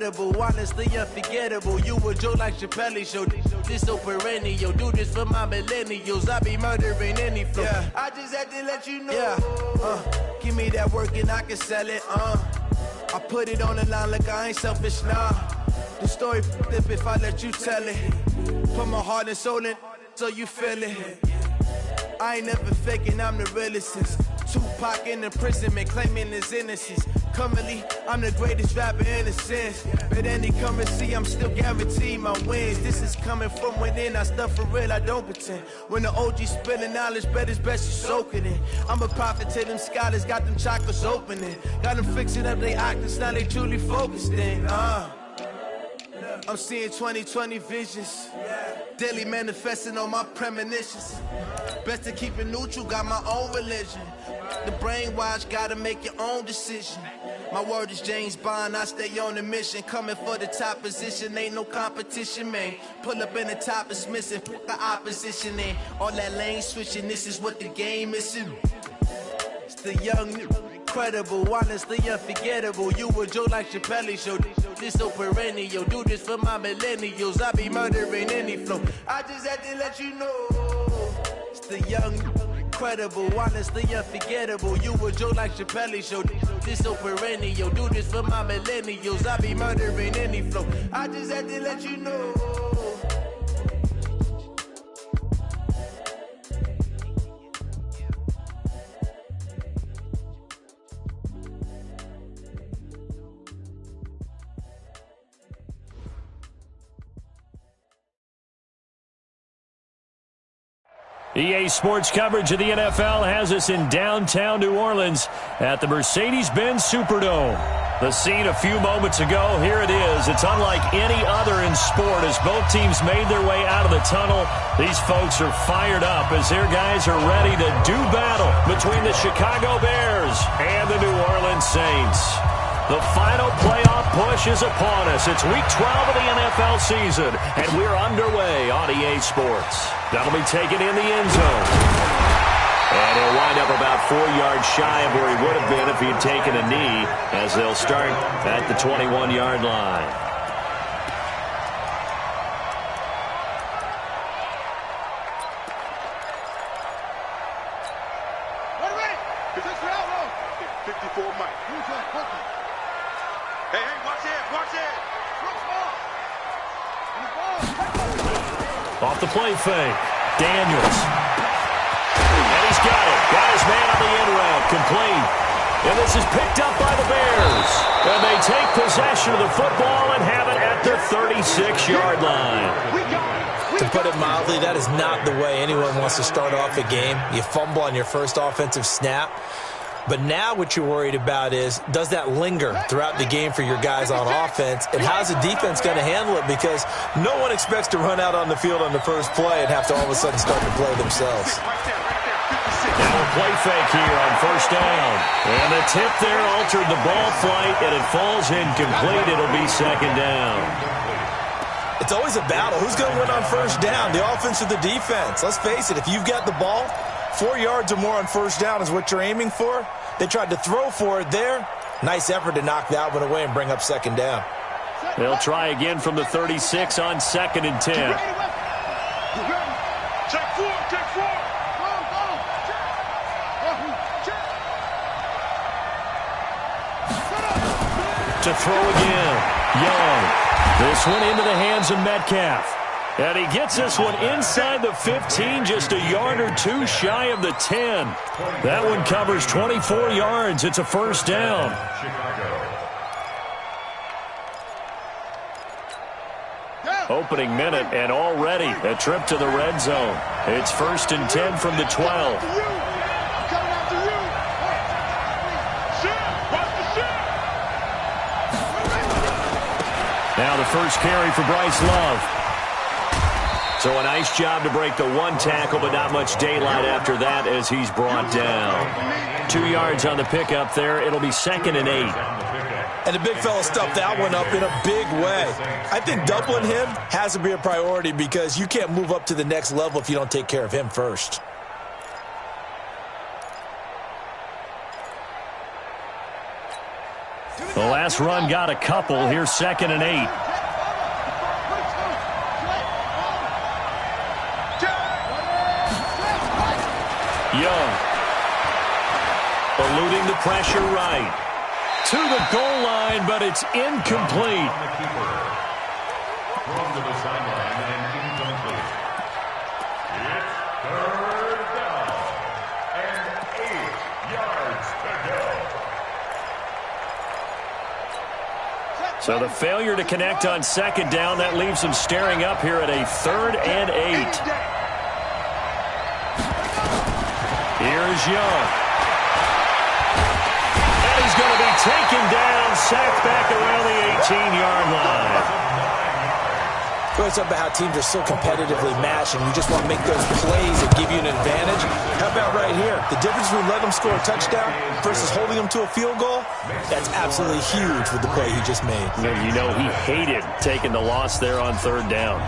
Honestly unforgettable. You a joke like Chappelle show. This so perennial. Do this for my millennials. I be murdering any flow. Yeah. I just had to let you know. Yeah. Give me that work and I can sell it. I put it on the line like I ain't selfish. Nah. The story flip if I let you tell it. Put my heart and soul in so you feel it. I ain't never faking. I'm the realest since Tupac in imprisonment, claiming his innocence. Currently, I'm the greatest rapper in a sense. But any currency, I'm still guaranteed my wins. This is coming from within. I stuff for real, I don't pretend. When the OG spilling knowledge, bet it's best you soak it in. I'm a prophet to them scholars, got them chakras opening. Got them fixing up their octaves, now they truly focused in. I'm seeing 2020 visions. Daily manifesting on my premonitions. Best to keep it neutral, got my own religion. The brainwash, gotta make your own decision. My word is James Bond, I stay on a mission. Coming for the top position, ain't no competition, man. Pull up in the top is missing, put the opposition in. All that lane switching, this is what the game is. It's the young, incredible, honestly unforgettable. You a joke like Chappelle show. This so perennial. Do this for my millennials. I be murdering any flow. I just had to let you know. It's the young, incredible, honestly unforgettable. You a joke like Chappelle show. This so perennial. Do this for my millennials. I be murdering any flow. I just had to let you know. EA Sports coverage of the NFL has us in downtown New Orleans at the Mercedes-Benz Superdome. The scene a few moments ago, here it is. It's unlike any other in sport as both teams made their way out of the tunnel. These folks are fired up as their guys are ready to do battle between the Chicago Bears and the New Orleans Saints. The final playoff push is upon us. It's Week 12 of the NFL season, and we're underway on EA Sports. That'll be taken in the end zone. And he'll wind up about 4 yards shy of where he would have been if he'd taken a knee, as they'll start at the 21-yard line. Off the play fake. Daniels. And he's got it. Got his man on the end route. Complete. And this is picked up by the Bears. And they take possession of the football and have it at their 36-yard line. To put it mildly, that is not the way anyone wants to start off a game. You fumble on your first offensive snap. But now what you're worried about is, does that linger throughout the game for your guys on offense? And how's the defense going to handle it? Because no one expects to run out on the field on the first play and have to all of a sudden start to play themselves. Now a play fake here on first down. And the tip there altered the ball flight, and it falls incomplete. It'll be second down. It's always a battle. Who's going to win on first down, the offense or the defense? Let's face it, if you've got the ball, 4 yards or more on first down is what you're aiming for. They tried to throw for it there. Nice effort to knock that one away and bring up second down. They'll try again from the 36 on 2nd and 10. To throw again. Young. This one into the hands of Metcalf. And he gets this one inside the 15, just a yard or two shy of the 10. That one covers 24 yards. It's a first down. Opening minute, and already a trip to the red zone. It's 1st and 10 from the 12. Now the first carry for Bryce Love. So a nice job to break the one tackle, but not much daylight after that as he's brought down. 2 yards on the pickup there. It'll be 2nd and 8. And the big fella stuffed that one up in a big way. I think doubling him has to be a priority because you can't move up to the next level if you don't take care of him first. The last run got a couple. Here's 2nd and 8. Young. Eluding the pressure right. To the goal line, but it's incomplete. Thrown to the sideline and incomplete. It's 3rd down and 8 yards to go. So the failure to connect on 2nd down, that leaves them staring up here at a 3rd and 8. Here's Young. And he's going to be taken down, sacked back around the 18-yard line. It's about how teams are so competitively matched, and you just want to make those plays that give you an advantage. How about right here? The difference between letting them score a touchdown versus holding them to a field goal, that's absolutely huge with the play he just made. You know, he hated taking the loss there on 3rd down.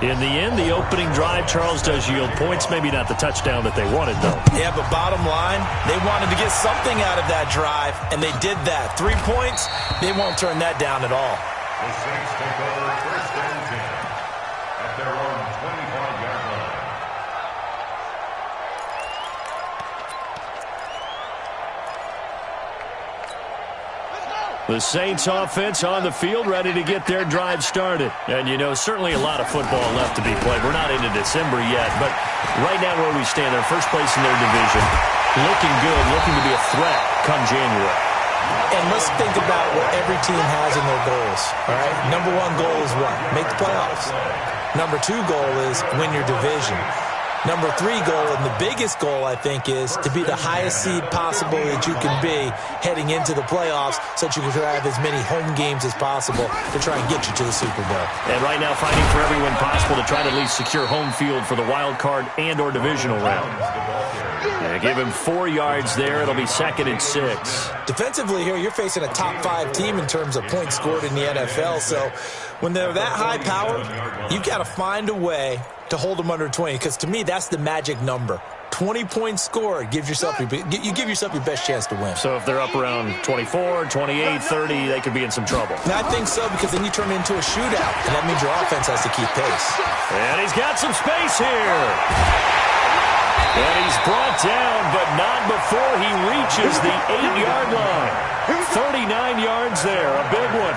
In the end, the opening drive, Charles, does yield points. Maybe not the touchdown that they wanted, though. Yeah, but bottom line, they wanted to get something out of that drive, and they did that. 3 points, they won't turn that down at all. The Saints take over 1st and 10 at their own 25-yard line. The Saints offense on the field, ready to get their drive started. And, you know, certainly a lot of football left to be played. We're not into December yet, but right now where we stand, they're first place in their division. Looking good, looking to be a threat come January. And let's think about what every team has in their goals, all right? Number 1 goal is what? Make the playoffs. Number 2 goal is win your division. Number 3 goal, and the biggest goal, I think, is to be the highest seed possible that you can be heading into the playoffs so that you can have as many home games as possible to try and get you to the Super Bowl. And right now fighting for every win possible to try to at least secure home field for the wild card and or divisional round. Yeah, give him 4 yards there. It'll be 2nd and 6. Defensively here, you're facing a top 5 team in terms of points scored in the NFL. So when they're that high powered, you've got to find a way to hold them under 20, because to me, that's the magic number. 20 points scored, you give yourself your best chance to win. So if they're up around 24, 28, 30, they could be in some trouble. And I think so, because then you turn it into a shootout, and that means your offense has to keep pace. And he's got some space here. And he's brought down, but not before he reaches the 8-yard line. 39 yards there, a big one.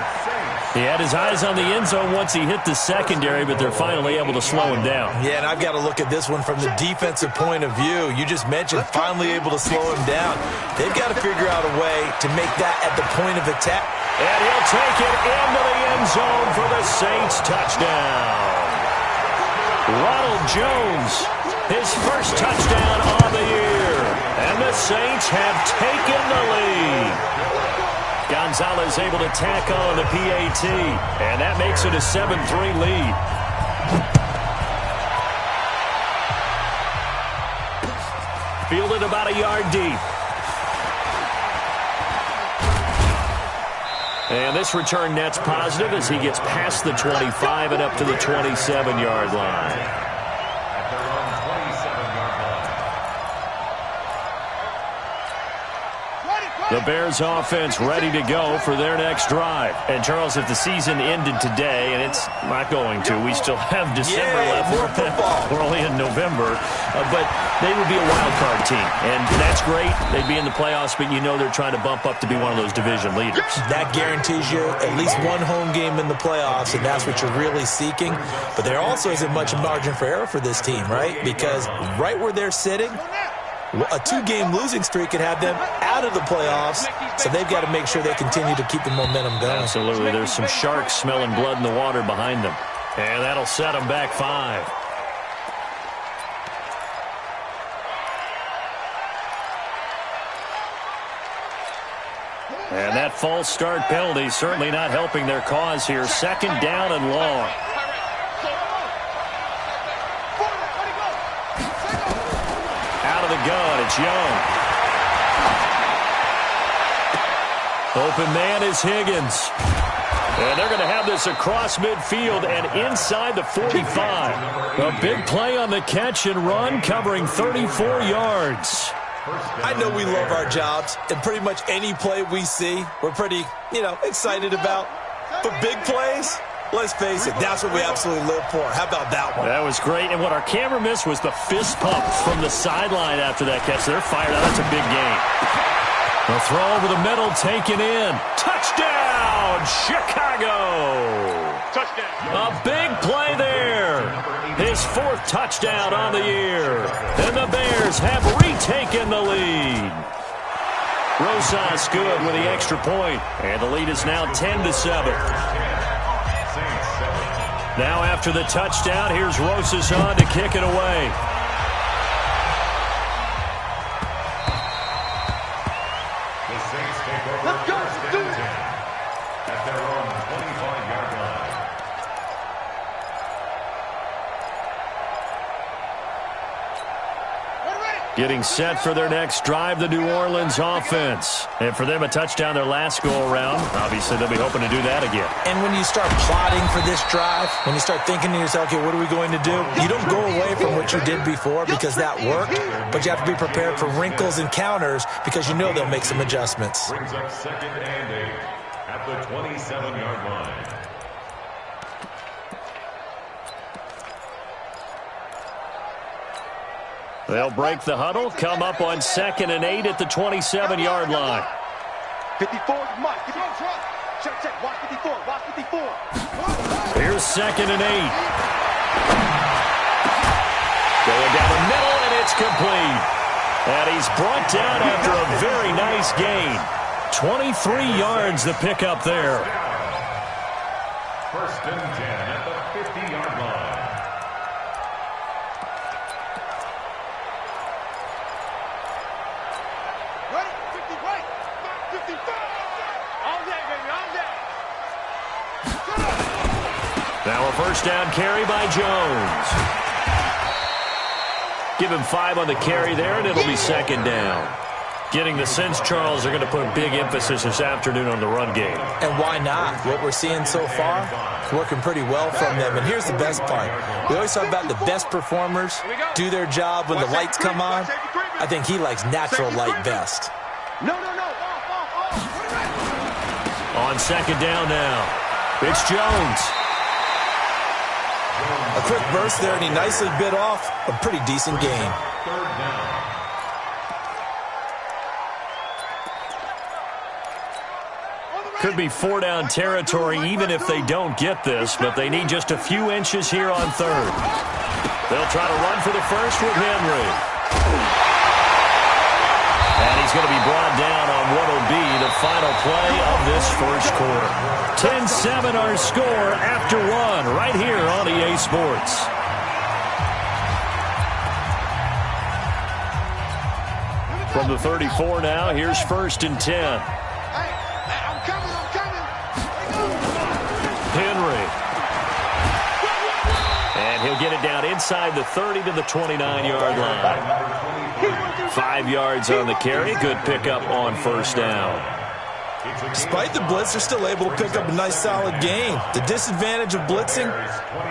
He had his eyes on the end zone once he hit the secondary, but they're finally able to slow him down. Yeah, and I've got to look at this one from the defensive point of view. You just mentioned finally able to slow him down. They've got to figure out a way to make that at the point of attack. And he'll take it into the end zone for the Saints touchdown. Ronald Jones, his first touchdown of the year. And the Saints have taken the lead. Gonzalez able to tack on the PAT, and that makes it a 7-3 lead. Fielded about a yard deep. And this return net's positive as he gets past the 25 and up to the 27-yard line. The Bears offense ready to go for their next drive. And, Charles, if the season ended today, and it's not going to, we still have December left. More football. We're only in November. But they would be a wild card team. And that's great. They'd be in the playoffs, but you know they're trying to bump up to be one of those division leaders. That guarantees you at least one home game in the playoffs, and that's what you're really seeking. But there also isn't much margin for error for this team, right? Because right where they're sitting, a 2-game losing streak could have them out of the playoffs, so they've got to make sure they continue to keep the momentum going. Absolutely. There's some sharks smelling blood in the water behind them. And that'll set them back 5. And that false start penalty certainly not helping their cause here. 2nd down and long. The gun, it's Young. Open man is Higgins. And they're going to have this across midfield and inside the 45. A big play on the catch and run, covering 34 yards. I know we love our jobs, and pretty much any play we see, we're pretty, excited about. But big plays, let's face it, that's what we absolutely live for. How about that one? That was great, and what our camera missed was the fist pump from the sideline after that catch. They're fired out. That's a big game. The throw over the middle, taken in. Touchdown, Chicago! Touchdown. A big play there. His 4th touchdown on the year. And the Bears have retaken the lead. Rosas good with the extra point, and the lead is now 10-7. Now after the touchdown, here's Rosas on to kick it away. The Saints take over first and 10 at their own 25-yard line. Getting set for their next drive, the New Orleans offense. And for them, a touchdown their last go-around. Obviously, they'll be hoping to do that again. And when you start plotting for this drive, when you start thinking to yourself, okay, what are we going to do? You don't go away from what you did before because that worked, but you have to be prepared for wrinkles and counters because you know they'll make some adjustments. Brings up 2nd and 8 at the 27-yard line. They'll break the huddle, come up on 2nd and 8 at the 27-yard line. 54, Mike. Check. Watch 54. Watch 54. Here's 2nd and 8. Going down the middle, and it's complete. And he's brought down after a very nice gain. 23 yards the pickup there. First and 10 at the 50-yard line. Now a first down carry by Jones. Give him 5 on the carry there, and it'll be 2nd down. Getting the sense, Charles, they're going to put a big emphasis this afternoon on the run game. And why not? What we're seeing so far is working pretty well from them. And here's the best part. We always talk about the best performers do their job when the lights come on. I think he likes natural light best. No. On 2nd down now, it's Jones. A quick burst there, and he nicely bit off a pretty decent gain. 3rd down. Could be 4-down territory even if they don't get this, but they need just a few inches here on 3rd. They'll try to run for the first with Henry. And he's going to be brought down on what will be the final play of this first quarter. 10-7 our score after 1 right here on EA Sports. From the 34 now, here's 1st and 10. Henry. And he'll get it down inside the 30 to the 29-yard line. 5 yards on the carry. Good pickup on 1st down. Despite the blitz, they're still able to pick up a nice solid gain. The disadvantage of blitzing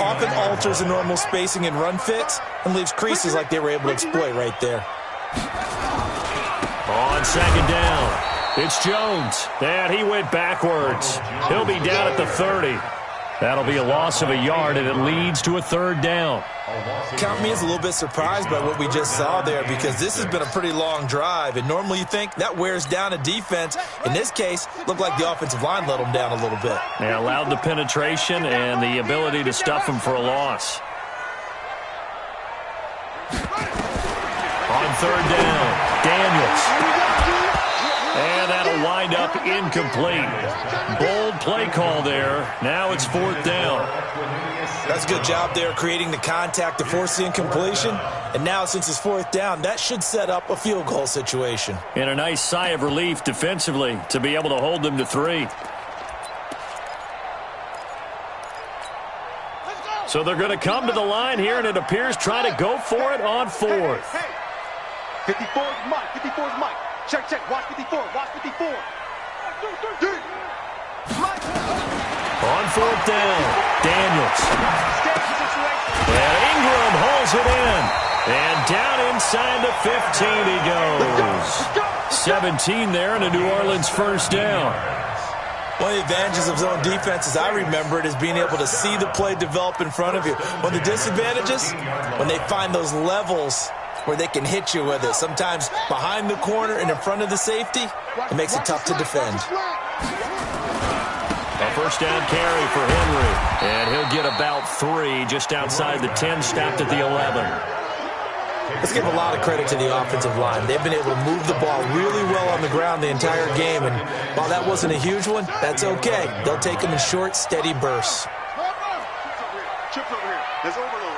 often alters the normal spacing and run fits and leaves creases like they were able to exploit right there. On 2nd down, it's Jones. And he went backwards. He'll be down at the 30. That'll be a loss of a yard, and it leads to a 3rd down. Count me as a little bit surprised by what we just saw there because this has been a pretty long drive, and normally you think that wears down a defense. In this case, looked like the offensive line let them down a little bit. They allowed the penetration and the ability to stuff them for a loss. On 3rd down, Daniels. And that'll wind up incomplete. Bold play call there. Now it's 4th down. That's a good job there creating the contact to force the incompletion. And now since it's 4th down, that should set up a field goal situation. And a nice sigh of relief defensively to be able to hold them to 3. So they're going to come to the line here, and it appears try to go for it on 4th. 54 is Mike. 54 is Mike. Check. Watch 54. Watch 54. On 4th down, Daniels. And Ingram holds it in. And down inside the 15 he goes. 17 there and a New Orleans first down. One of the advantages of zone defense, as I remember it, is being able to see the play develop in front of you. One of the disadvantages, when they find those levels where they can hit you with it, sometimes behind the corner and in front of the safety, it makes it tough to defend. A first down carry for Henry, and he'll get about 3 just outside the 10, stopped at the 11. Let's give a lot of credit to the offensive line. They've been able to move the ball really well on the ground the entire game, and while that wasn't a huge one, that's okay. They'll take them in short, steady bursts. Chip over here. There's overload.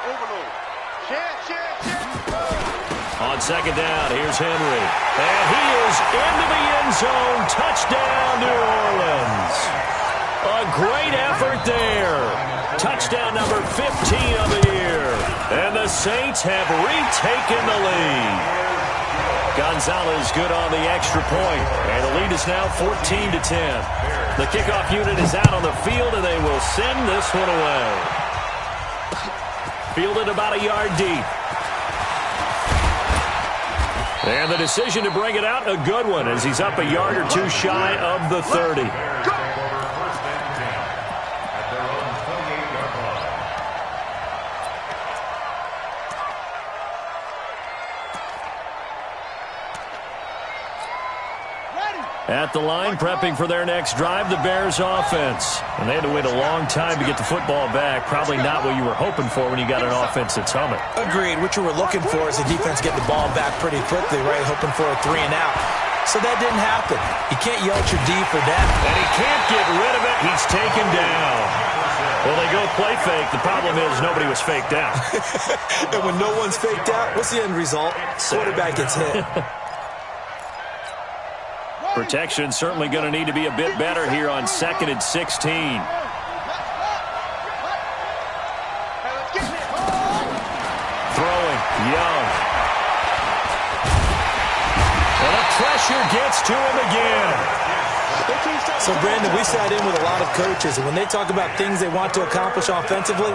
On second down, here's Henry. And he is into the end zone. Touchdown, New Orleans. A great effort there. Touchdown number 15 of the year. And the Saints have retaken the lead. Gonzalez good on the extra point. And the lead is now 14-10. The kickoff unit is out on the field, and they will send this one away. Fielded about a yard deep. And the decision to bring it out, a good one, as he's up a yard or 2 shy of the 30. At the line, prepping for their next drive, the Bears offense. And they had to wait a long time to get the football back. Probably not what you were hoping for when you got an offense that's humming. Agreed. What you were looking for is the defense get the ball back pretty quickly, right? Hoping for a 3 and out. So that didn't happen. You can't yell at your D for that. And he can't get rid of it. He's taken down. Well, they go play fake. The problem is nobody was faked out. And when no one's faked out, what's the end result? Quarterback gets hit. Protection certainly going to need to be a bit better here on 2nd and 16. Throwing, Young. And the pressure gets to him again. So, Brandon, we sat in with a lot of coaches, and when they talk about things they want to accomplish offensively,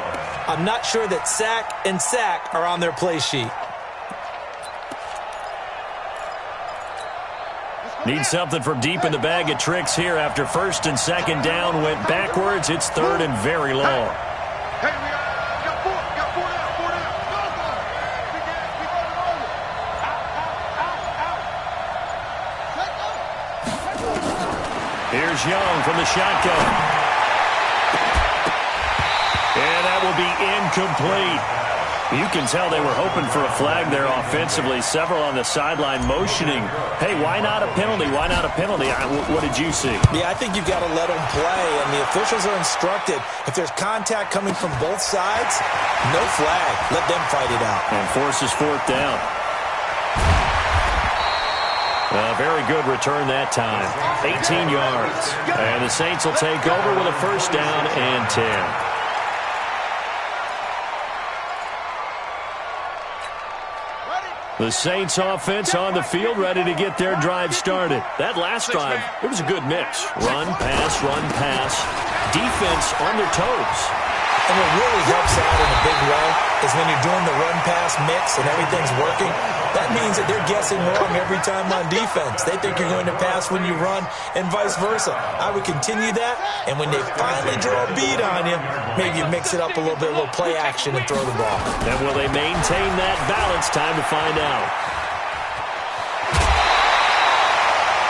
I'm not sure that sack and sack are on their play sheet. Need something from deep in the bag of tricks here after 1st and 2nd down. Went backwards. It's 3rd and very long. Here's Young from the shotgun. And that will be incomplete. You can tell they were hoping for a flag there offensively. Several on the sideline motioning. Hey, why not a penalty? Why not a penalty? What did you see? Yeah, I think you've got to let them play, and the officials are instructed. If there's contact coming from both sides, no flag. Let them fight it out. And forces 4th down. A very good return that time. 18 yards. And the Saints will take over with a first down and 10. The Saints offense on the field, ready to get their drive started. That last drive, it was a good mix. Run, pass. Defense on their toes. And what really helps out in a big way is when you're doing the run-pass mix and everything's working, that means that they're guessing wrong every time on defense. They think you're going to pass when you run and vice versa. I would continue that, and when they finally draw a bead on you, maybe you mix it up a little bit, a little play action and throw the ball. And will they maintain that balance? Time to find out.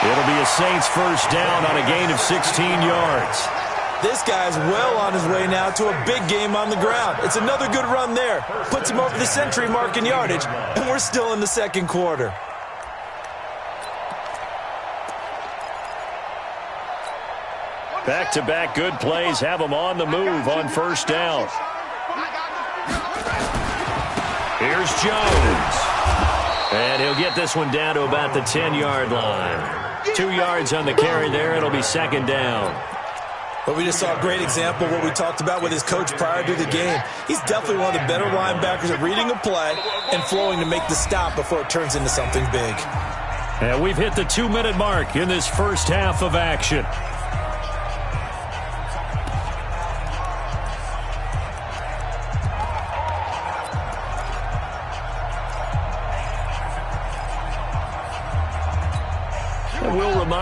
It'll be a Saints first down on a gain of 16 yards. This guy's well on his way now to a big game on the ground. It's another good run there. Puts him over the century mark in yardage, and we're still in the 2nd quarter. Back-to-back good plays have them on the move on first down. Here's Jones. And he'll get this one down to about the 10-yard line. 2 yards on the carry there. It'll be 2nd down. But we just saw a great example of what we talked about with his coach prior to the game. He's definitely one of the better linebackers at reading a play and flowing to make the stop before it turns into something big. And we've hit the 2-minute mark in this first half of action.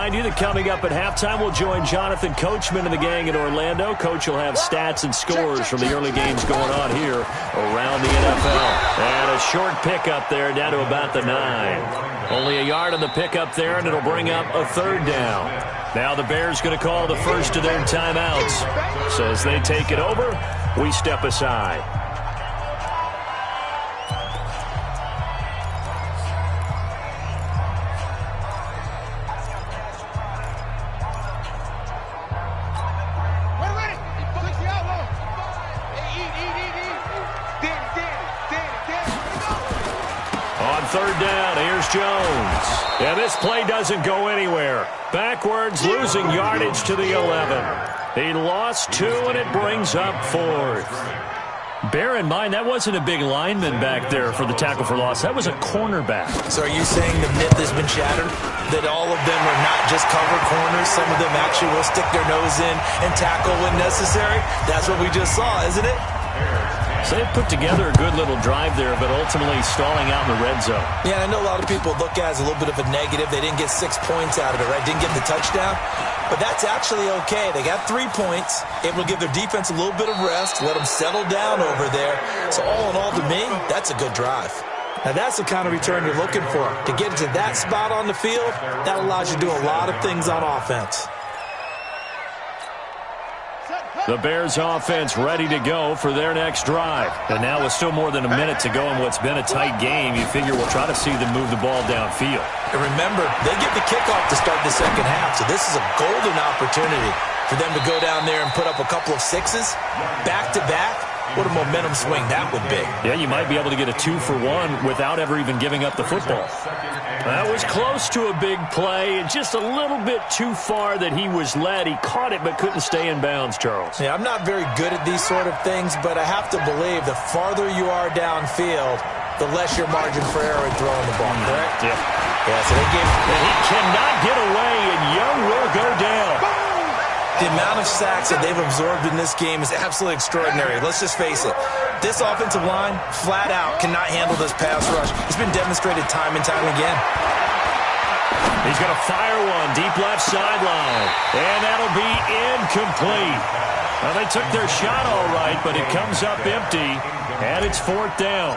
remind you that coming up at halftime, we'll join Jonathan Coachman and the gang in Orlando. Coach will have stats and scores from the early games going on here around the NFL. And a short pickup there down to about the 9. Only a yard on the pickup there, and it'll bring up a 3rd down. Now the Bears going to call the first of their timeouts. So as they take it over, we step aside. On 3rd down, here's Jones. And this play doesn't go anywhere. Backwards, losing yardage to the 11. He lost 2, and it brings up 4th. Bear in mind, that wasn't a big lineman back there for the tackle for loss. That was a cornerback. So are you saying the myth has been shattered? That all of them are not just cover corners? Some of them actually will stick their nose in and tackle when necessary? That's what we just saw, isn't it? So they put together a good little drive there, but ultimately stalling out in the red zone. Yeah, I know a lot of people look at it as a little bit of a negative. They didn't get 6 points out of it, right? Didn't get the touchdown. But that's actually okay. They got 3 points. It will give their defense a little bit of rest, let them settle down over there. So all in all, to me, that's a good drive. Now, that's the kind of return you're looking for. To get to that spot on the field, that allows you to do a lot of things on offense. The Bears offense ready to go for their next drive. And now with still more than a minute to go in what's been a tight game, you figure we'll try to see them move the ball downfield. And remember, they get the kickoff to start the second half, so this is a golden opportunity for them to go down there and put up a couple of 6s back-to-back. What a momentum swing that would be. Yeah, you might be able to get a 2-for-1 without ever even giving up the football. That was close to a big play, and just a little bit too far that he was led. He caught it but couldn't stay in bounds, Charles. Yeah, I'm not very good at these sort of things, but I have to believe the farther you are downfield, the less your margin for error in throwing the ball, correct? Yeah. Yeah, so they gave... And he cannot get away, and Young will go down. The amount of sacks that they've absorbed in this game is absolutely extraordinary. Let's just face it. This offensive line, flat out, cannot handle this pass rush. It's been demonstrated time and time again. He's going to fire one deep left sideline, and that'll be incomplete. Well, they took their shot all right, but it comes up empty, and it's 4th down.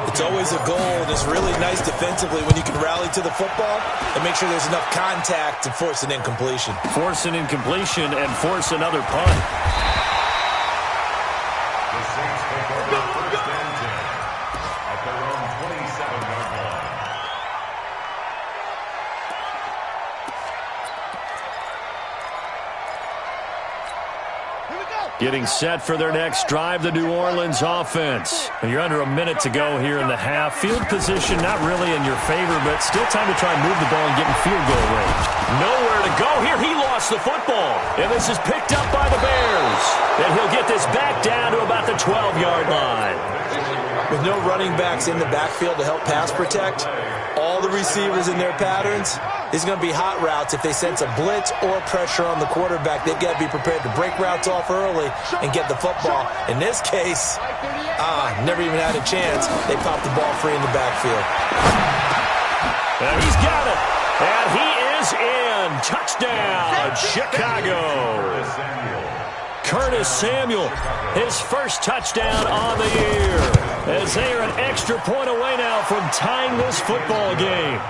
It's always a goal, and it's really nice defensively when you can rally to the football and make sure there's enough contact to force an incompletion. Force an incompletion and force another punt. The Saints take over 1st and 10 at their own 27-yard line. Getting set for their next drive, the New Orleans offense. And you're under a minute to go here in the half. Field position not really in your favor, but still time to try and move the ball and get in field goal range. Nowhere to go here. He lost the football. And this is picked up by the Bears. And he'll get this back down to about the 12-yard line. With no running backs in the backfield to help pass protect, all the receivers in their patterns, these are going to be hot routes. If they sense a blitz or pressure on the quarterback, they've got to be prepared to break routes off early and get the football. In this case, never even had a chance. They popped the ball free in the backfield. And he's got it. And he is in. Touchdown, Chicago. Curtis Samuel, his first touchdown on the year. As they are an extra point away now from tying this football game.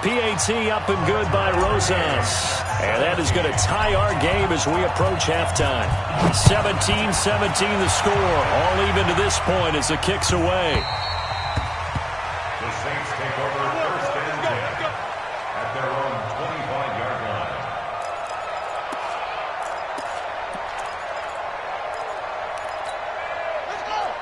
PAT up and good by Rosas. And that is going to tie our game as we approach halftime. 17-17 the score. All even to this point as the kick's away. The Saints take over 1st and 10 at their own 25-yard line.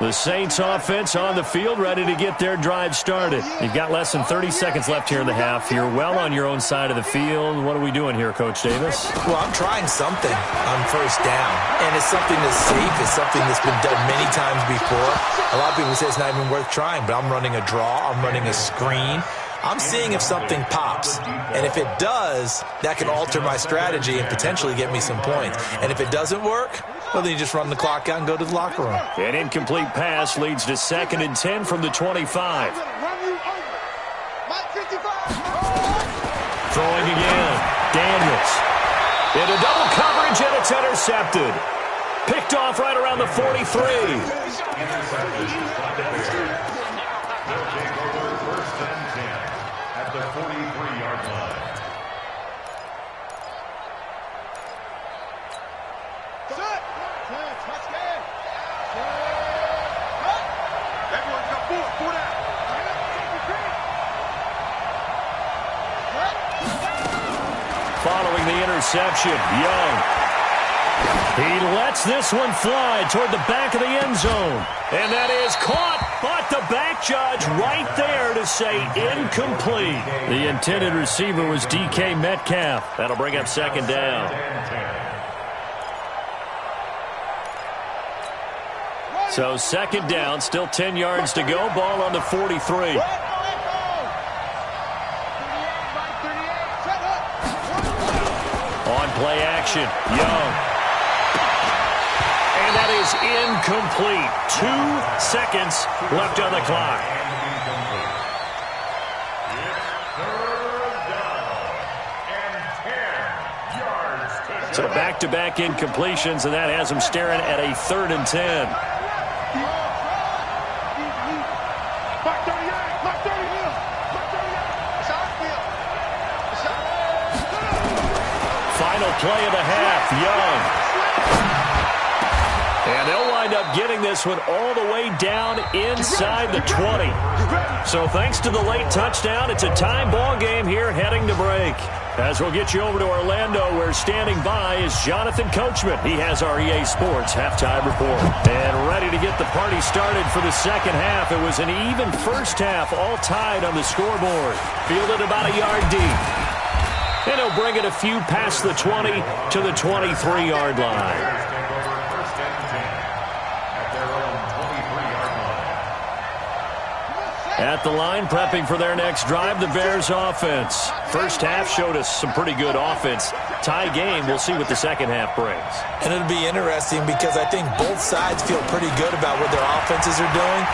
The Saints offense on the field, ready to get their drive started. You've got less than 30 seconds left here in the half. You're well on your own side of the field. What are we doing here, Coach Davis? Well, I'm trying something on 1st down, and it's something that's safe. It's something that's been done many times before. A lot of people say it's not even worth trying, but I'm running a draw. I'm running a screen. I'm seeing if something pops, and if it does, that can alter my strategy and potentially get me some points. And if it doesn't work, well, then you just run the clock out and go to the locker room. An incomplete pass leads to 2nd and 10 from the 25. Throwing again. McDaniels. Into double coverage, and it's intercepted. Picked off right around the 43. Intercepted. They'll take over 1st and 10 at the 43-yard line. Everyone come forward. Forward out. Following the interception, Young. He lets this one fly toward the back of the end zone. And that is caught, but the back judge right there to say incomplete. The intended receiver was DK Metcalf. That'll bring up 2nd down. So 2nd down, still 10 yards to go. Ball on the 43. On play action, Young. And that is incomplete. 2 seconds left on the clock. So back-to-back incompletions, and that has him staring at a 3rd and 10. Final play of the half, Young. And they'll wind up getting this one all the way down inside the 20. So thanks to the late touchdown, it's a tie ball game here heading to break. As we'll get you over to Orlando, where standing by is Jonathan Coachman. He has our EA Sports halftime report. And ready to get the party started for the second half. It was an even first half, all tied on the scoreboard. Fielded about a yard deep. And he'll bring it a few past the 20 to the 23-yard line. At the line, prepping for their next drive, the Bears offense. First half showed us some pretty good offense. Tie game, we'll see what the second half brings. And it'll be interesting because I think both sides feel pretty good about what their offenses are doing.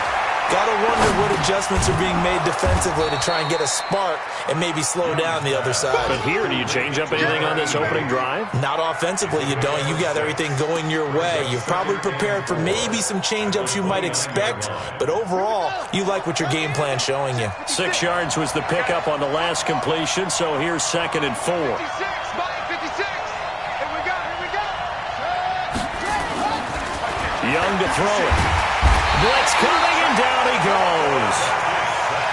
Gotta wonder what adjustments are being made defensively to try and get a spark and maybe slow down the other side. But here, do you change up anything on this opening drive? Not offensively, you don't. You got everything going your way. You've probably prepared for maybe some change-ups you might expect, but overall, you like what your game plan's showing you. 6 yards was the pickup on the last completion, so here's 2nd and 4. Young to throw it. Blitz coming, and down he goes.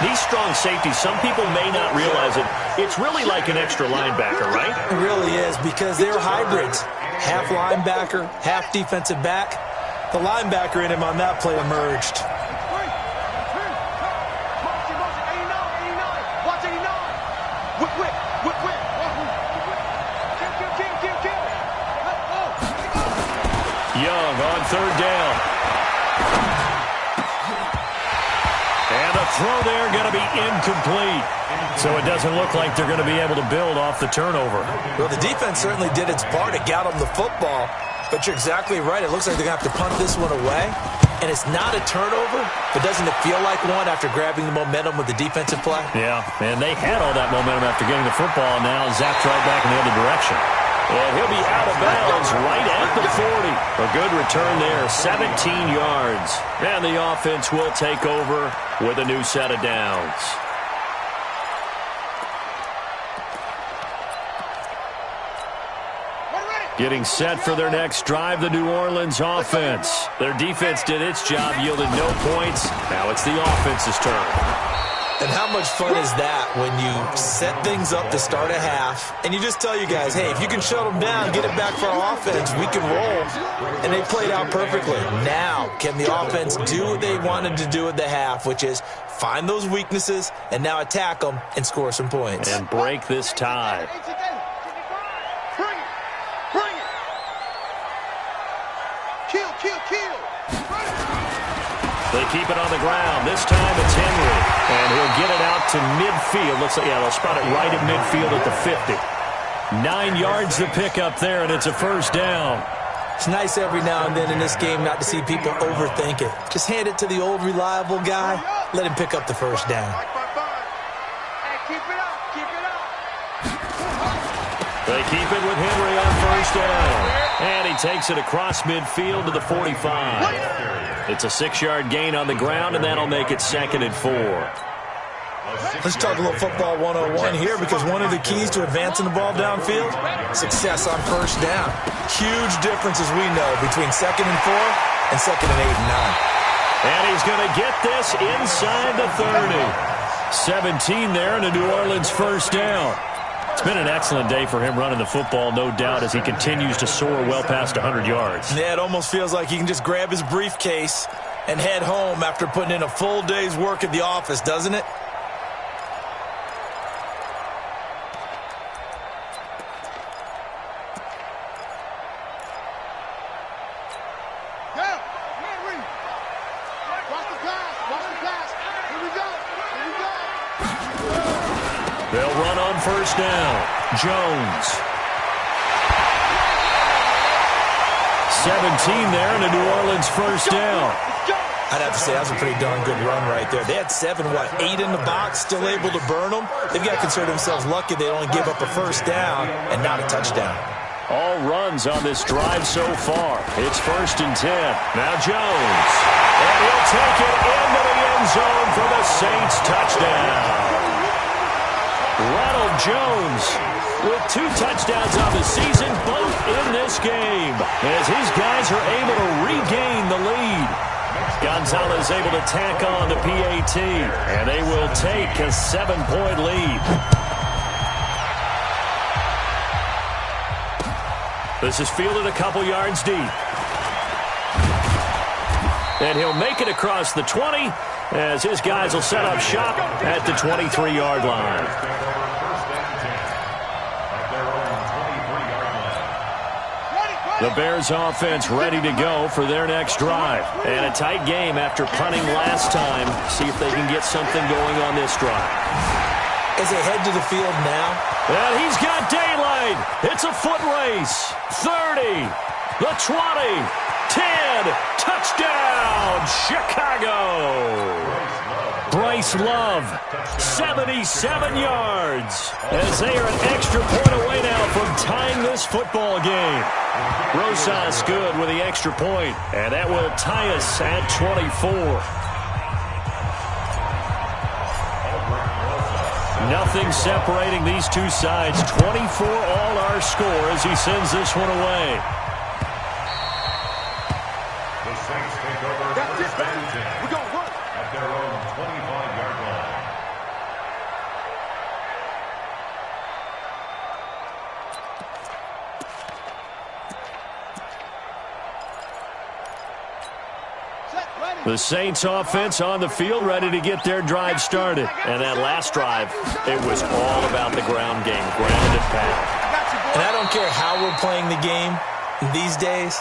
These strong safeties, some people may not realize it. It's really like an extra linebacker, right? It really is, because they're hybrids. Half linebacker, half defensive back. The linebacker in him on that play emerged. Young on 3rd down. And a throw there going to be incomplete. So it doesn't look like they're going to be able to build off the turnover. Well, the defense certainly did its part. It got them the football. But you're exactly right. It looks like they're going to have to punt this one away. And it's not a turnover, but doesn't it feel like one after grabbing the momentum with the defensive play? Yeah, and they had all that momentum after getting the football. Now zapped right back in the other direction. And he'll be out of bounds right at the 40. A good return there, 17 yards. And the offense will take over with a new set of downs. Getting set for their next drive, the New Orleans offense. Their defense did its job, yielded no points. Now it's the offense's turn. And how much fun is that when you set things up to start a half, and you just tell you guys, hey, if you can shut them down, get it back for our offense, we can roll. And they played out perfectly. Now, can the offense do what they wanted to do at the half, which is find those weaknesses and now attack them and score some points. And break this tie. They keep it on the ground. This time it's Henry. And he'll get it out to midfield. Looks like, yeah, they'll spot it right at midfield at the 50. 9 yards to pick up there, and it's a first down. It's nice every now and then in this game not to see people overthink it. Just hand it to the old reliable guy. Let him pick up the first down. keep it with Henry on first down. And he takes it across midfield to the 45. It's a 6-yard gain on the ground, and that'll make it 2nd and 4. Let's talk a little football 101 here, because one of the keys to advancing the ball downfield, success on first down. Huge difference, as we know, between 2nd and 4 and 2nd and 8 and 9. And he's going to get this inside the 30. 17 there, and a New Orleans first down. It's been an excellent day for him running the football, no doubt, as he continues to soar well past 100 yards. Yeah, it almost feels like he can just grab his briefcase and head home after putting in a full day's work at the office, doesn't it? They'll run on first down. Jones. 17 there, and a New Orleans first down. I'd have to say that was a pretty darn good run right there. They had 8 in the box, still able to burn them. They've got to consider themselves lucky they only give up a first down and not a touchdown. All runs on this drive so far. It's 1st and 10. Now Jones. And he'll take it into the end zone for the Saints touchdown. Ronald Jones with 2 touchdowns on the season, both in this game, as his guys are able to regain the lead. Gonzalez able to tack on the PAT, and they will take a 7-point lead. This is fielded a couple yards deep. And he'll make it across the 20, as his guys will set up shop at the 23-yard line. The Bears offense ready to go for their next drive. And a tight game after punting last time. See if they can get something going on this drive. As they head to the field now. And he's got daylight. It's a foot race. 30, the 20, 10, touchdown, Chicago. Bryce Love, 77 yards, as they are an extra point away now from tying this football game. Rosas good with the extra point, and that will tie us at 24. Nothing separating these two sides. 24 all our score as he sends this one away. The Saints take over first and 10. We're going to work at their own 25-yard line. The Saints offense on the field ready to get their drive started. And that last drive, it was all about the ground game, ground and pound. And I don't care how we're playing the game these days,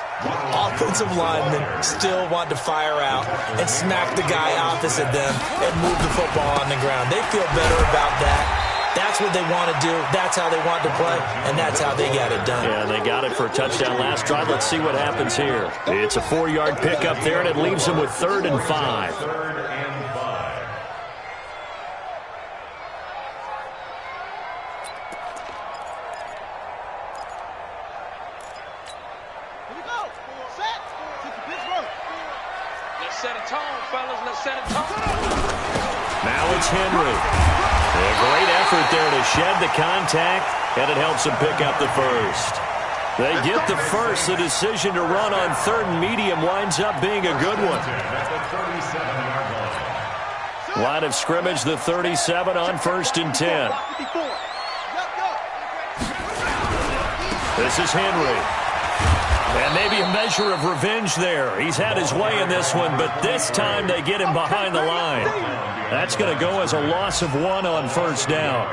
offensive linemen still want to fire out and smack the guy opposite them and move the football on the ground. They feel better about that. That's what they want to do. That's how they want to play, and that's how they got it done. Yeah, they got it for a touchdown last drive. Let's see what happens here. It's a 4-yard pickup there, and it leaves them with 3rd and 5. 3rd and 5. Here we go. Set. Pittsburgh. Let's set a tone, fellas. Let's set a tone. Now it's Henry. A great effort there to shed the contact, and it helps them pick up the first. They get the first. The decision to run on 3rd and medium winds up being a good one. Line of scrimmage, the 37 on 1st and 10. This is Henry. And maybe a measure of revenge there. He's had his way in this one, but this time they get him behind the line. That's going to go as a loss of 1 on 1st down.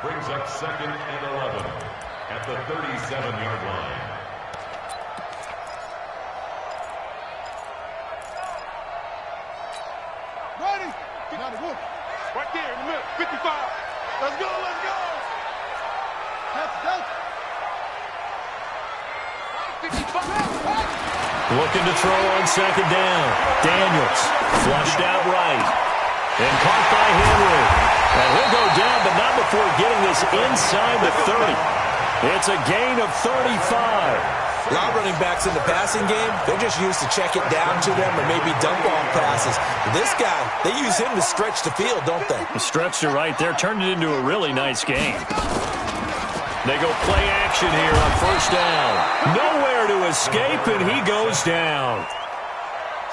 Brings up 2nd and 11 at the 37-yard line. Ready? Now the wood. Right there in the middle. 55. Let's go. Let's go. That's Looking to throw on 2nd down. Daniels flushed out right. And caught by Henry. And he'll go down, but not before getting this inside the 30. It's a gain of 35. A lot of running backs in the passing game, they're just used to check it down to them or maybe dump off passes. But this guy, they use him to stretch the field, don't they? He stretched it right there, turned it into a really nice game. They go play action here on first down. Nowhere to escape, and he goes down.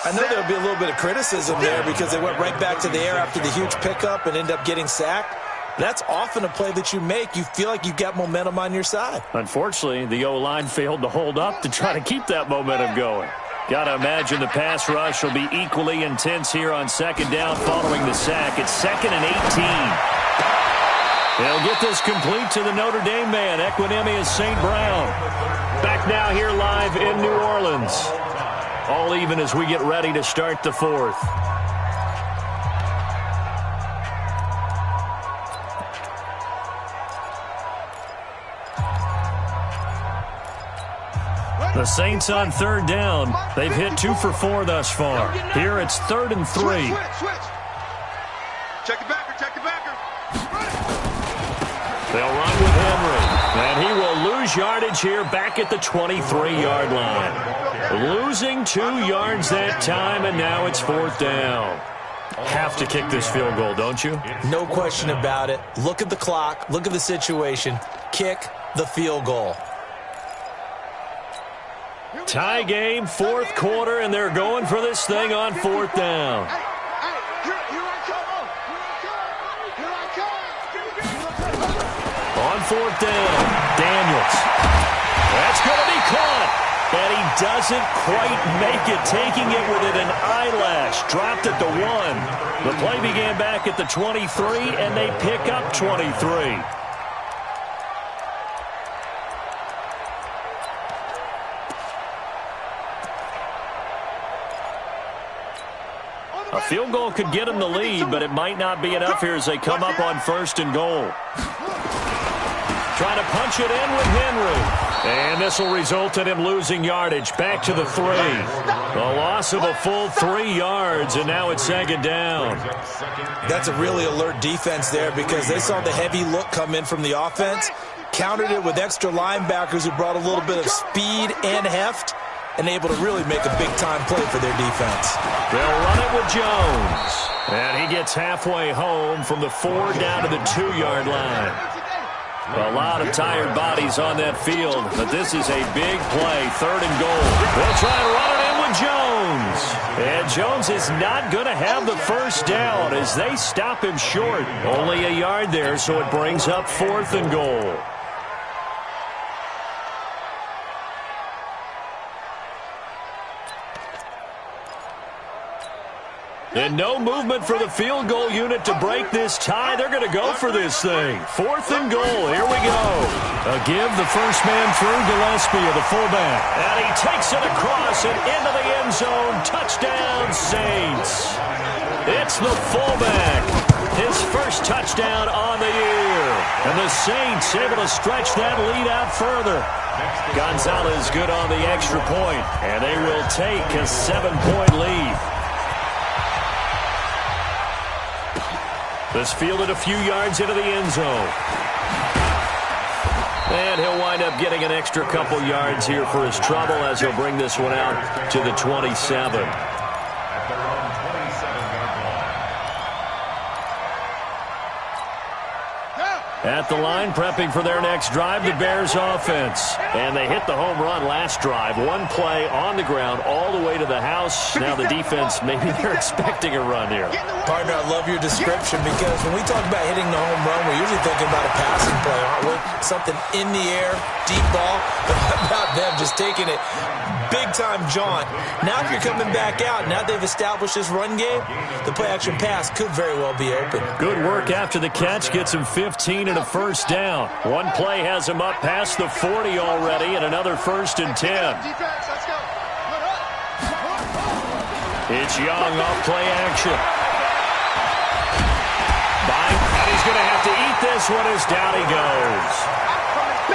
I know there'll be a little bit of criticism there because they went right back to the air after the huge pickup and end up getting sacked. That's often a play that you make. You feel like you've got momentum on your side. Unfortunately, the O-line failed to hold up to try to keep that momentum going. Got to imagine the pass rush will be equally intense here on second down following the sack. It's 2nd and 18. They'll get this complete to the Notre Dame man, Equinemius St. Brown. Back now here live in New Orleans. All even as we get ready to start the fourth. The Saints on third down. They've hit 2 for 4 thus far. Here it's 3rd and 3. Switch. Check the backer. They'll run with Henry. And he will lose yardage here back at the 23-yard line. Losing 2 yards that time, and now it's 4th down. Have to kick this field goal, don't you? No question about it. Look at the clock. Look at the situation. Kick the field goal. Tie game, 4th quarter, and they're going for this thing on 4th down. On 4th down, Daniels. That's going to be caught. And he doesn't quite make it, taking it within an eyelash. Dropped at the 1. The play began back at the 23, and they pick up 23. A field goal could get him the lead, but it might not be enough here as they come up on 1st and goal. Trying to punch it in with Henry. And this will result in him losing yardage. Back to the 3. A loss of a full 3 yards, and now it's 2nd down. That's a really alert defense there because they saw the heavy look come in from the offense, countered it with extra linebackers who brought a little bit of speed and heft, and able to really make a big-time play for their defense. They'll run it with Jones. And he gets halfway home from the 4 down to the 2-yard line. A lot of tired bodies on that field, but this is a big play, 3rd and goal. They'll try and run it in with Jones. And Jones is not going to have the first down as they stop him short. Only a yard there, so it brings up 4th and goal. And no movement for the field goal unit to break this tie. They're going to go for this thing. 4th and goal. Here we go. A give the first man through Gillespie, the fullback. And he takes it across and into the end zone. Touchdown, Saints. It's the fullback. His first touchdown on the year. And the Saints able to stretch that lead out further. Gonzalez good on the extra point. And they will take a 7-point lead. This fielded a few yards into the end zone. And he'll wind up getting an extra couple yards here for his trouble as he'll bring this one out to the 27. At the line, prepping for their next drive, the Bears offense. And they hit the home run last drive. 1 play on the ground all the way to the house. Now the defense, maybe they're expecting a run here. Partner, I love your description because when we talk about hitting the home run, we're usually thinking about a passing play, aren't we? Something in the air, deep ball. But how about them just taking it big-time jaunt? Now if you're coming back out, now they've established this run game, the play-action pass could very well be open. Good work after the catch. Gets him 15 and a first down. 1 play has him up past the 40 already, and another 1st and 10. It's Young off play action. And he's going to have to eat this one as down he goes.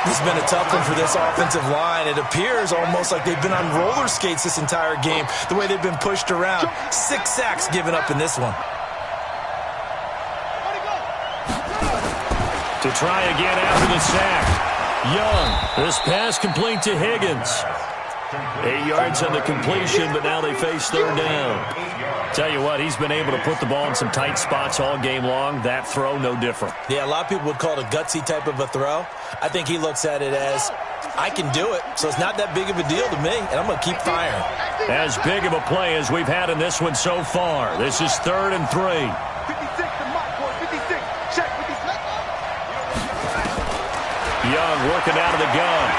This has been a tough one for this offensive line. It appears almost like they've been on roller skates this entire game, the way they've been pushed around. 6 sacks given up in this one. To try again after the sack. Young, this pass complete to Higgins. 8 yards on the completion, but now they face third down. Tell you what, he's been able to put the ball in some tight spots all game long. That throw, no different. Yeah, a lot of people would call it a gutsy type of a throw. I think he looks at it as, I can do it, so it's not that big of a deal to me, and I'm going to keep firing. As big of a play as we've had in this one so far. This is 3rd and 3. 56 to Mike, boy, 56. Check 56. Young working out of the gun.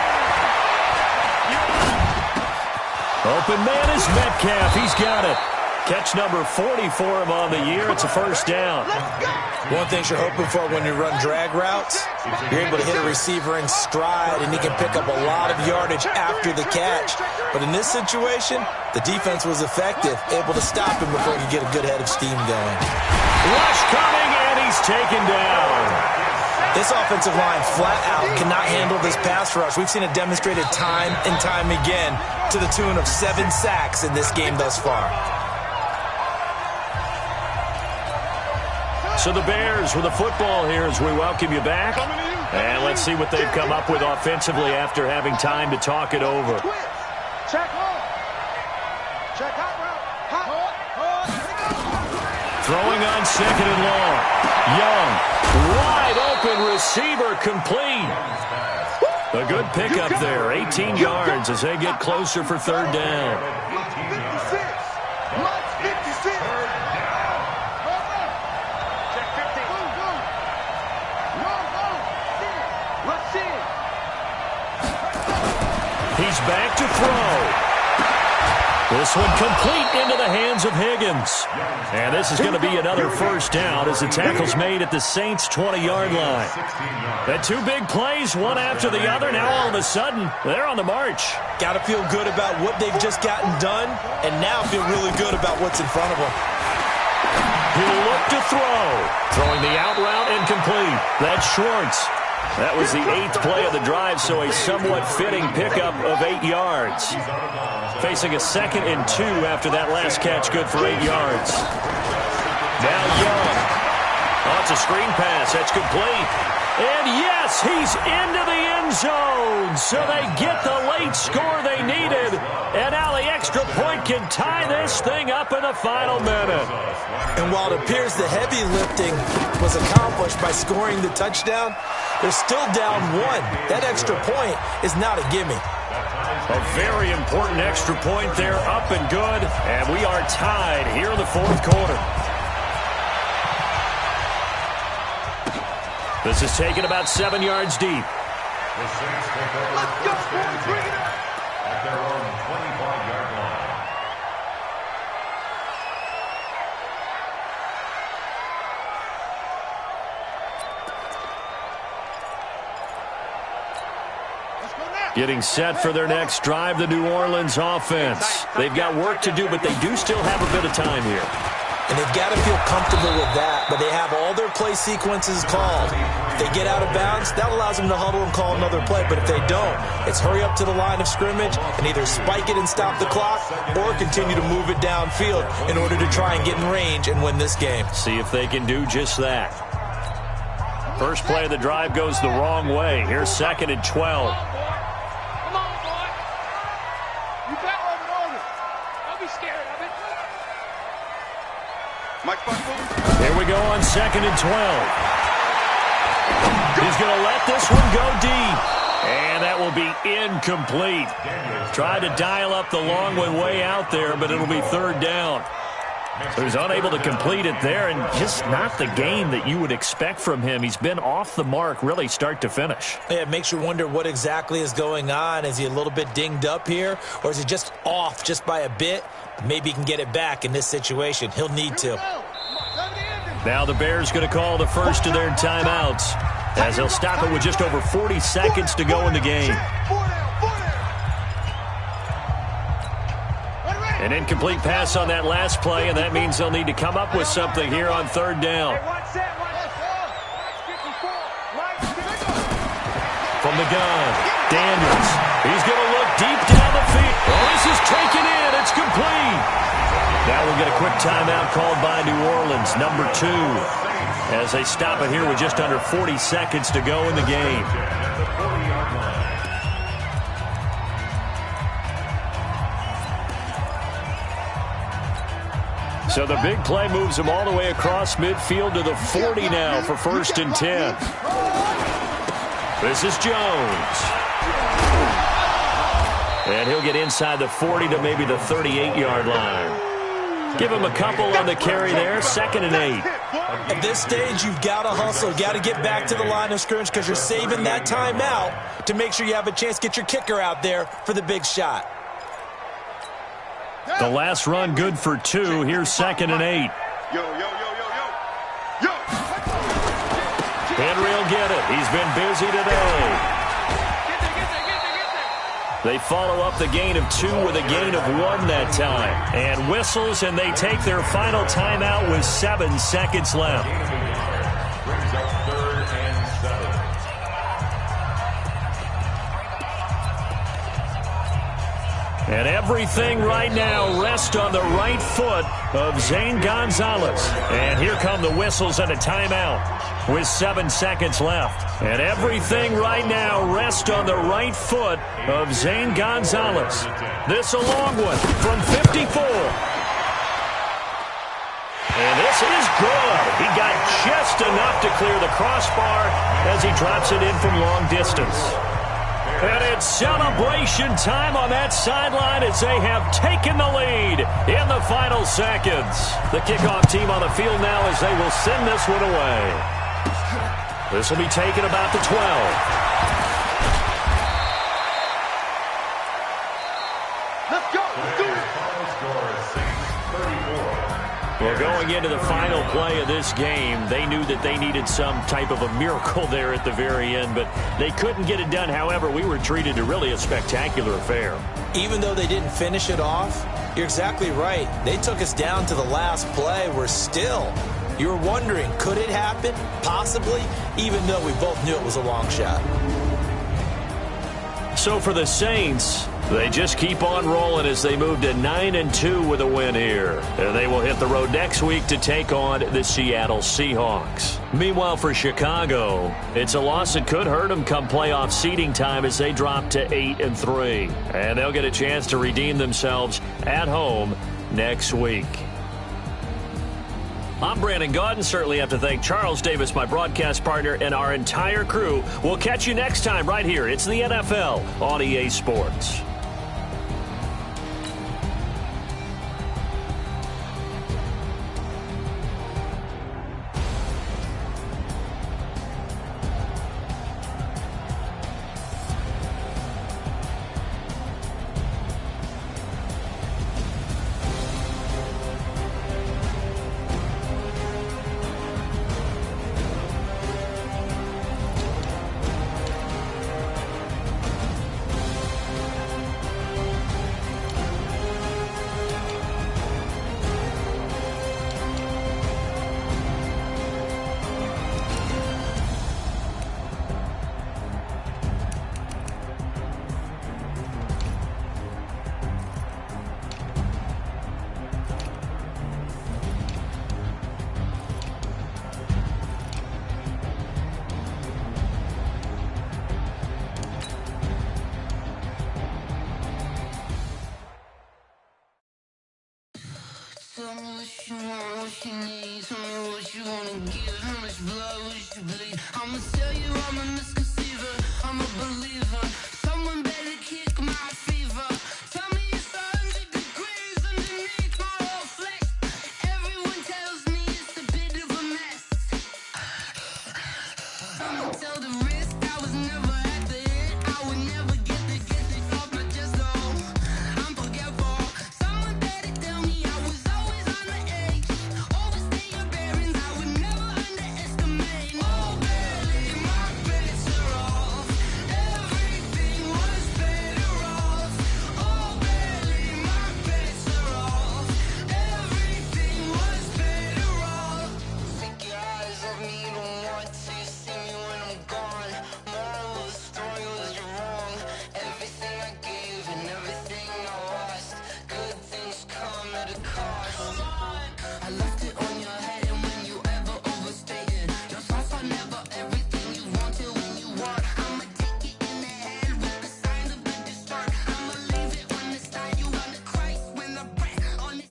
Open man is Metcalf. He's got it. Catch number 40 for him on the year. It's a first down. One thing you're hoping for when you run drag routes, you're able to hit a receiver in stride, and he can pick up a lot of yardage after the catch. But in this situation, the defense was effective, able to stop him before he could get a good head of steam going. Rush coming, and he's taken down. This offensive line flat out cannot handle this pass rush. We've seen it demonstrated time and time again to the tune of 7 sacks in this game thus far. So the Bears with the football here as we welcome you back. And let's see what they've come up with offensively after having time to talk it over. Check home. Check hot route. Throwing on 2nd and long. Young, wide open receiver complete. A good pickup there, 18 yards as they get closer for third down. 56. Mike 56. Check 50. Let's see. He's back to throw. This one complete into the hands of Higgins. And this is going to be another first down as the tackle's made at the Saints' 20-yard line. The 2 big plays, one after the other. Now all of a sudden, they're on the march. Got to feel good about what they've just gotten done, and now feel really good about what's in front of them. He'll look to throw. Throwing the out route incomplete. That's Schwartz. That was the 8th play of the drive, so a somewhat fitting pickup of 8 yards. Facing a 2nd and 2 after that last catch, good for 8 yards. Now Young. Oh, it's a screen pass. That's complete. And yes, he's into the end zone. So they get the late score they needed. And now the extra point can tie this thing up in the final minute. And while it appears the heavy lifting was accomplished by scoring the touchdown, they're still down 1. That extra point is not a gimme. A very important extra point there, up and good. And we are tied here in the 4th quarter. This is taken about 7 yards deep. The Saints take over at their own 25-yard line. Getting set for their next drive, the New Orleans offense. They've got work to do, but they do still have a bit of time here. And they've got to feel comfortable with that, but they have all their play sequences called. If they get out of bounds, that allows them to huddle and call another play. But if they don't, it's hurry up to the line of scrimmage and either spike it and stop the clock or continue to move it downfield in order to try and get in range and win this game. See if they can do just that. First play of the drive goes the wrong way. Here's 2nd and 12. Here we go on 2nd and 12. He's going to let this one go deep. And that will be incomplete. Tried to dial up the long one way out there, but it'll be third down. So he's unable to complete it there, and just not the game that you would expect from him. He's been off the mark really start to finish. Yeah, it makes you wonder what exactly is going on. Is he a little bit dinged up here, or is he just off just by a bit? Maybe he can get it back in this situation. He'll need to. Now the Bears going to call the first of their timeouts as they'll stop it with just over 40 seconds to go in the game. An incomplete pass on that last play, and that means they'll need to come up with something here on third down. From the gun, Daniels. He's going to look deep down the field. Oh, this is taken in. It's complete. Now we'll get a quick timeout called by New Orleans, number 2, as they stop it here with just under 40 seconds to go in the game. So the big play moves him all the way across midfield to the 40 now for 1st and 10. This is Jones. And he'll get inside the 40 to maybe the 38-yard line. Give him a couple on the carry there, 2nd and 8. At this stage, you've got to hustle. Got to get back to the line of scrimmage because you're saving that timeout to make sure you have a chance to get your kicker out there for the big shot. The last run good for 2. Here's 2nd and 8. Henry will get it. He's been busy today. They follow up the gain of 2 with a gain of 1 that time. And whistles, and they take their final timeout with 7 seconds left. Brings up 3rd and 7. And everything right now rests on the right foot of Zane Gonzalez. And here come the whistles and a timeout with 7 seconds left. And everything right now rests on the right foot of Zane Gonzalez. This a long one from 54. And this is good. He got just enough to clear the crossbar as he drops it in from long distance. And it's celebration time on that sideline as they have taken the lead in the final seconds. The kickoff team on the field now as they will send this one away. This will be taken about the 12. Let's go. Let's do it. Final score is 34. Well, going into the final play of this game, they knew that they needed some type of a miracle there at the very end, but they couldn't get it done. However, we were treated to really a spectacular affair. Even though they didn't finish it off, you're exactly right. They took us down to the last play. We're still, you were wondering, could it happen? Possibly, even though we both knew it was a long shot. So for the Saints, they just keep on rolling as they move to 9-2 with a win here. And they will hit the road next week to take on the Seattle Seahawks. Meanwhile, for Chicago, it's a loss that could hurt them come playoff seeding time as they drop to 8-3. And they'll get a chance to redeem themselves at home next week. I'm Brandon Gaudin. Certainly have to thank Charles Davis, my broadcast partner, and our entire crew. We'll catch you next time right here. It's the NFL on EA Sports. Tell me what you want, what you need. Tell me what you wanna give. How much blood would you bleed? I'ma tell you I'm a misconceiver. I'm a believer. Someone better kick my fever. Tell me it's 100 degrees underneath my whole flesh. Everyone tells me it's a bit of a mess. I'ma tell the risk I was never at the end. I would never get the off my chest though. I'm forgetful. Someone better tell me I was always on the edge. Overstay your bearings, I would never underestimate. Oh, barely, my bets are off. Everything was better off. Oh, barely, my bets are off. Everything was better off. Take your eyes off me, you don't want to see me when I'm gone. Moral of the story was you're wrong. Everything I gave and everything I lost. Good things come at a cost. I left it on your head, and when you ever overstay it, your thoughts are never everything you want till when you want. I'ma take it in the head with the signs of the destroy. I'ma leave it on the side. You wanna Christ when the breath on it.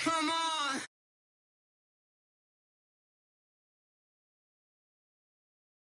Come on.